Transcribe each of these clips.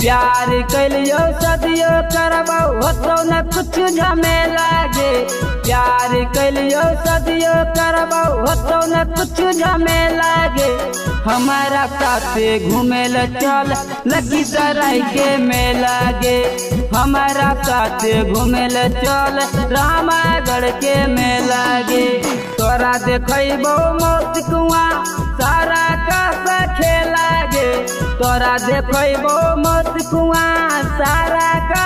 प्यार कैलियो सदियो करबो होतो न कुछ झमेला गे। प्यार कैलियो सदियो करबो होतो न कुछ झमेला गे। हमारा साथे घूमेल चल लखीसराय के मेला गे। हमारा साथे घूमेल चल रामागढ़ के मेला गे। तोरा देखबो मौत कुआं सारा का खेला गे। तोरा देखबो मौत कुआं सारा का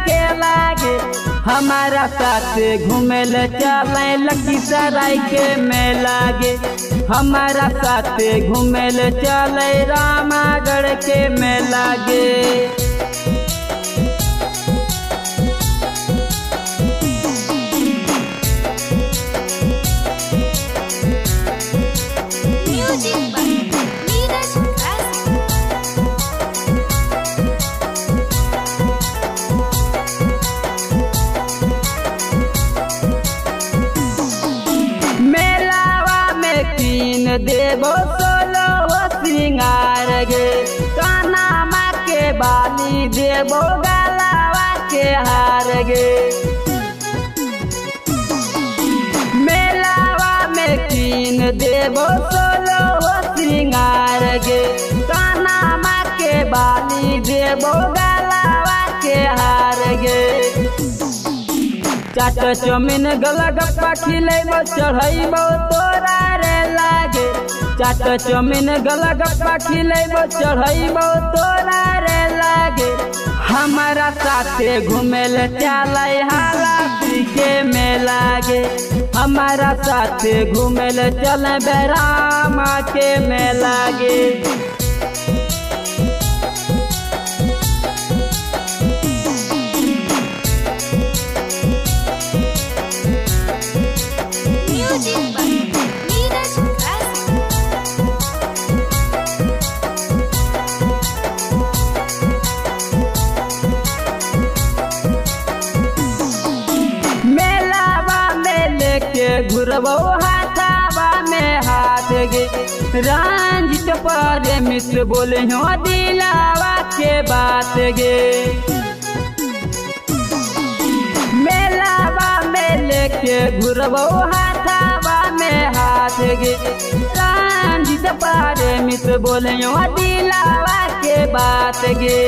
खेला गे। हमारा साथे घूमेल चले लखीसराय के मेला गे। हमारा साथे घूमेल चले रामागढ़ के मेला गे। देवो सोलो श्रृंगार गे। कानमा के बाली देवो गलावा के हार गे। मेलावा में कीन देवो सोलो श्रृंगार गे। कानमा के बाली देवो गलावा के हार गे। चाट चौमिन गलगप्पा खिलेबो चढ़ैबो तोरा रे लागे। चाट चौमिन गलगप्पा खिलेबो चढ़ैबो तोरा रे लागे। हमारा साथे घूमेल चलै हालासी के मेला गे। हमारा साथे घूमेल चलै रामा के मेला गे। घुरबो हाथावा में हाथ गे। रंजित पर मित्र बोले हो दिलावा के बात गे। मेलावा में लेके घुरबो हाथावा में हाथ गे। रंजित पर मित्र बोले हो दिलावा के बात गे।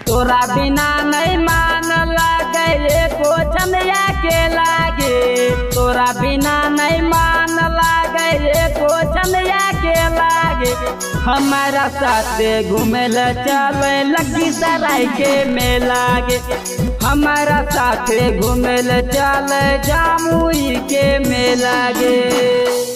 तोरा बिना नहीं मान लागे को चंदिया के लागे। तोरा बिना नहीं मान लागे को चंदिया के लागे। हमारा साथे घूमेल चले लखीसराय के मेला गे। हमारा साथे घूमेल चले जमुई के मेला गे।